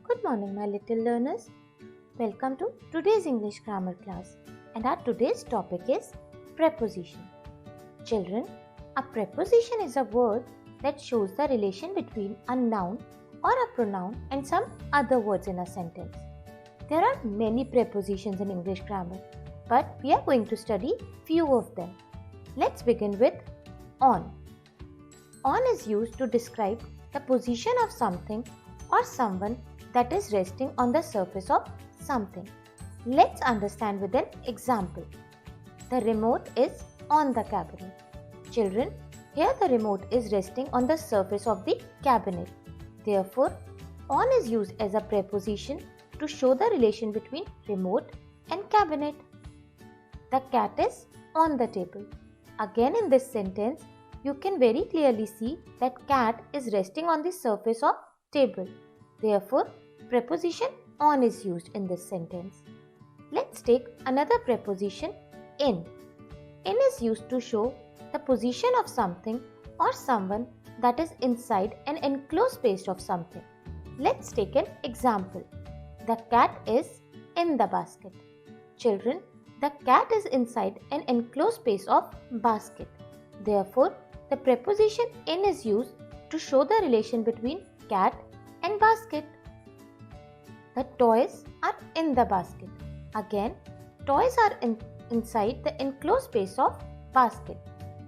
Good morning, my little learners. Welcome to today's English grammar class, and our today's topic is preposition. Children, a preposition is a word that shows the relation between a noun or a pronoun and some other words in a sentence. There are many prepositions in English grammar, but we are going to study few of them. Let's begin with on. On is used to describe the position of something or someone that is resting on the surface of something. Let's understand with an example. The remote is on the cabinet. Children, here the remote is resting on the surface of the cabinet. Therefore, on is used as a preposition to show the relation between remote and cabinet. The cat is on the table. Again, in this sentence, you can very clearly see that cat is resting on the surface of table. Therefore, preposition on is used in this sentence. Let's take another preposition in. In is used to show the position of something or someone that is inside an enclosed space of something. Let's take an example. The cat is in the basket. Children, the cat is inside an enclosed space of basket. Therefore, the preposition in is used to show the relation between cat and basket. The toys are in the basket. Again, toys are inside the enclosed space of basket.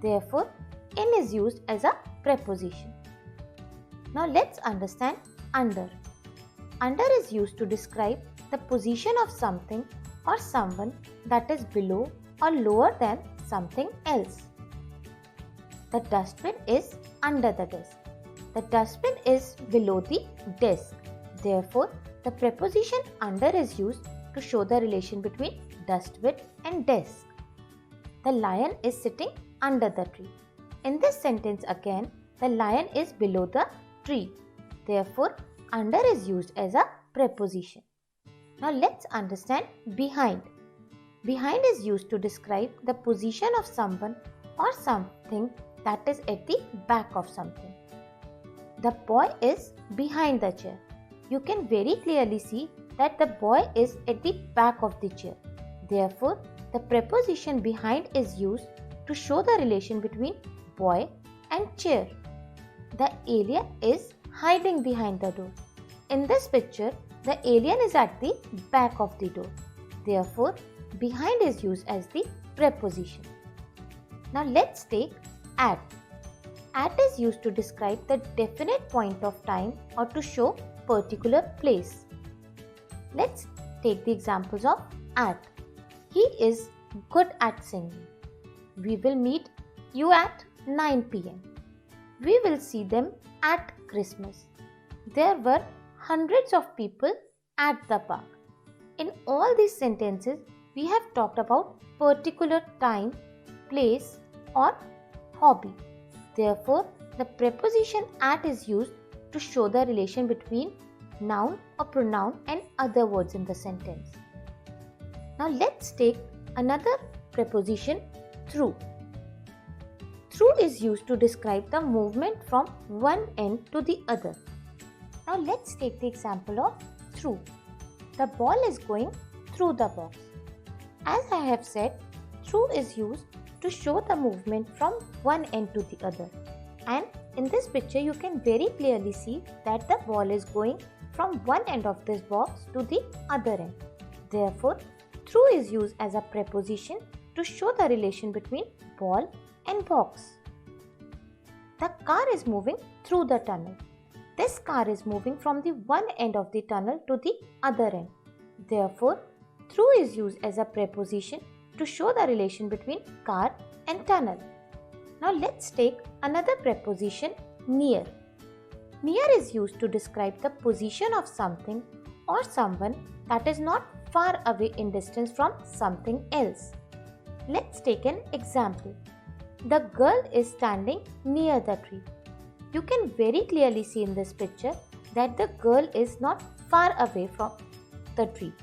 Therefore, in is used as a preposition. Now let's understand under. Under is used to describe the position of something or someone that is below or lower than something else. The dustbin is under the desk. The dustbin is below the desk. Therefore, the preposition under is used to show the relation between dustbin and desk. The lion is sitting under the tree. In this sentence again, the lion is below the tree. Therefore, under is used as a preposition. Now let's understand behind. Behind is used to describe the position of someone or something that is at the back of something. The boy is behind the chair. You can very clearly see that the boy is at the back of the chair. Therefore, the preposition behind is used to show the relation between boy and chair. The alien is hiding behind the door. In this picture, the alien is at the back of the door. Therefore, behind is used as the preposition. Now let's take at. At is used to describe the definite point of time or to show particular place. Let's take the examples of at. He is good at singing. We will meet you at 9 p.m. We will see them at Christmas. There were hundreds of people at the park. In all these sentences, we have talked about particular time, place or hobby. Therefore, the preposition at is used to show the relation between noun or pronoun and other words in the sentence. Now let's take another preposition through. Through is used to describe the movement from one end to the other. Now let's take the example of through. The ball is going through the box. As I have said, through is used to show the movement from one end to the other. And in this picture, you can very clearly see that the ball is going from one end of this box to the other end. Therefore, through is used as a preposition to show the relation between ball and box. The car is moving through the tunnel. This car is moving from the one end of the tunnel to the other end. Therefore, through is used as a preposition to show the relation between car and tunnel. Now let's take another preposition near. Near is used to describe the position of something or someone that is not far away in distance from something else. Let's take an example. The girl is standing near the tree. You can very clearly see in this picture that the girl is not far away from the tree.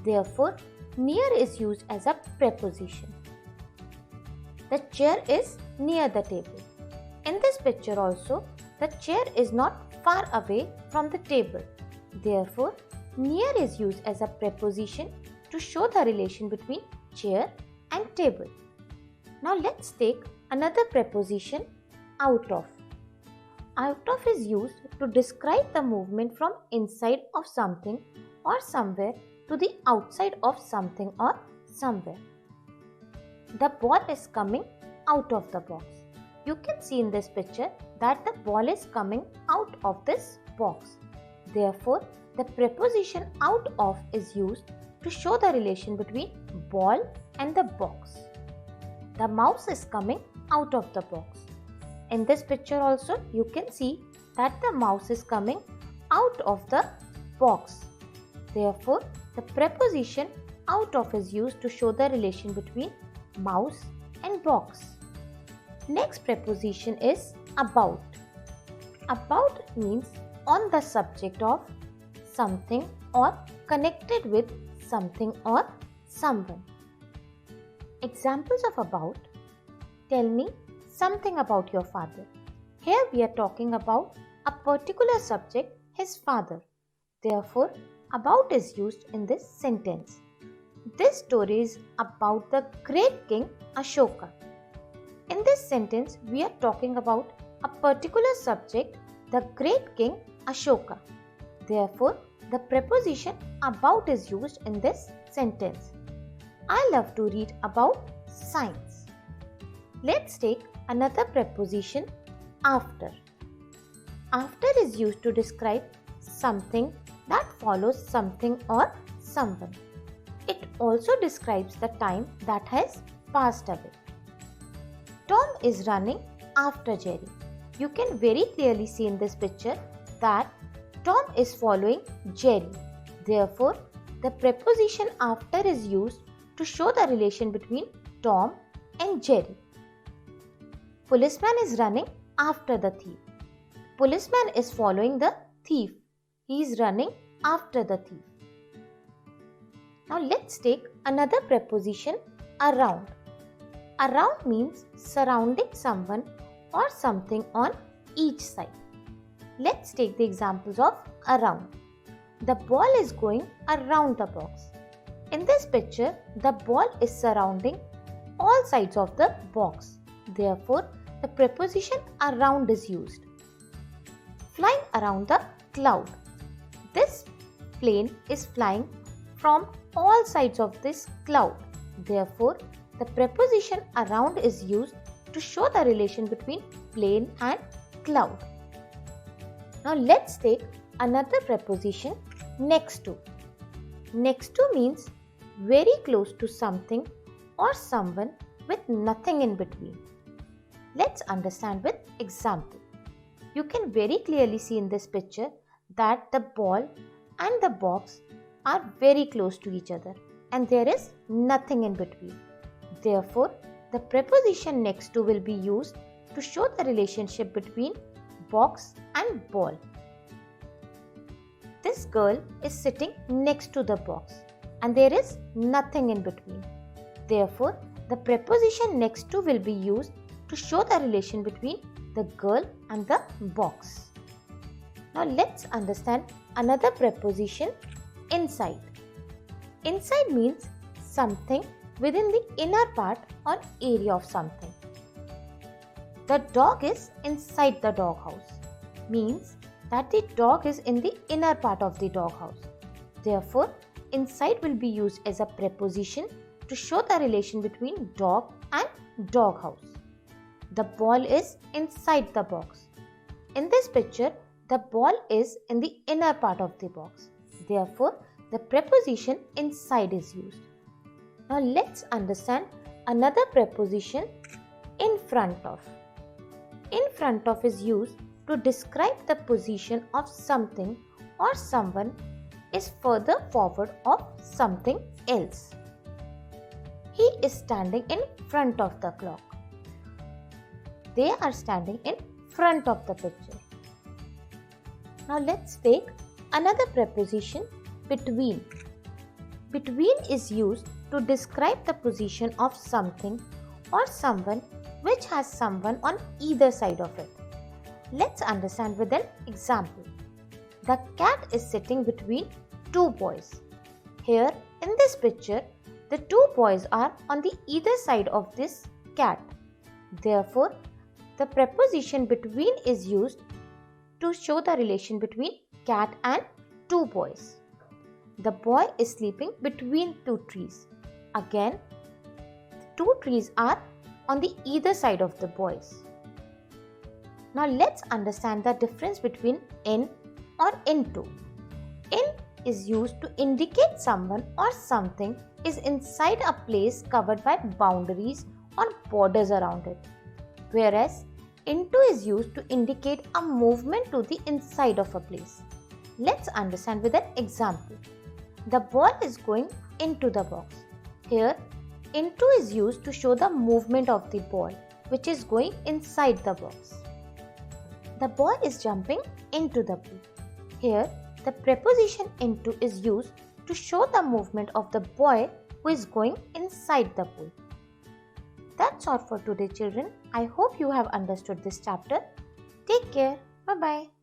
Therefore, near is used as a preposition. The chair is near the table. In this picture also, the chair is not far away from the table. Therefore, near is used as a preposition to show the relation between chair and table. Now let's take another preposition, out of. Out of is used to describe the movement from inside of something or somewhere to the outside of something or somewhere. The ball is coming out of the box. You can see in this picture that the ball is coming out of this box. Therefore, the preposition out of is used to show the relation between ball and the box. The mouse is coming out of the box. In this picture also, you can see that the mouse is coming out of the box. Therefore, the preposition out of is used to show the relation between mouse and box. Next preposition is about. About means on the subject of something or connected with something or someone. Examples of about: tell me something about your father. Here we are talking about a particular subject, his father. Therefore, about is used in this sentence. This story is about the great king Ashoka. In this sentence, we are talking about a particular subject, the great king Ashoka. Therefore, the preposition about is used in this sentence. I love to read about science. Let's take another preposition, after. After is used to describe something that follows something or someone. It also describes the time that has passed away. Tom is running after Jerry. You can very clearly see in this picture that Tom is following Jerry. Therefore, the preposition after is used to show the relation between Tom and Jerry. Policeman is running after the thief. Policeman is following the thief. He is running after the thief. Now let's take another preposition, around. Around means surrounding someone or something on each side. Let's take the examples of around. The ball is going around the box. In this picture, the ball is surrounding all sides of the box. Therefore, the preposition around is used. Flying around the cloud. This plane is flying from all sides of this cloud. Therefore, the preposition around is used to show the relation between plane and cloud. Now let's take another preposition, next to. Next to means very close to something or someone with nothing in between. Let's understand with example. You can very clearly see in this picture that the ball and the box are very close to each other and there is nothing in between. Therefore, the preposition next to will be used to show the relationship between box and ball. This girl is sitting next to the box and there is nothing in between. Therefore, the preposition next to will be used to show the relation between the girl and the box. Now let's understand another preposition, inside. Inside means something within the inner part or area of something. The dog is inside the doghouse means that the dog is in the inner part of the doghouse. Therefore, inside will be used as a preposition to show the relation between dog and doghouse. The ball is inside the box. In this picture, the ball is in the inner part of the box. Therefore, the preposition inside is used. Now let's understand another preposition, in front of. In front of is used to describe the position of something or someone is further forward of something else. He is standing in front of the clock. They are standing in front of the picture. Now let's take another preposition, between. Between is used to describe the position of something or someone which has someone on either side of it. Let's understand with an example. The cat is sitting between two boys. Here in this picture, the two boys are on the either side of this cat. Therefore, the preposition between is used to show the relation between cat and two boys. The boy is sleeping between two trees. Again, two trees are on the either side of the boys. Now let's understand the difference between in or into. In is used to indicate someone or something is inside a place covered by boundaries or borders around it, whereas into is used to indicate a movement to the inside of a place. Let's understand with an example. The ball is going into the box. Here, into is used to show the movement of the ball, which is going inside the box. The ball is jumping into the pool. Here, the preposition into is used to show the movement of the boy who is going inside the pool. That's all for today, children. I hope you have understood this chapter. Take care. Bye-bye.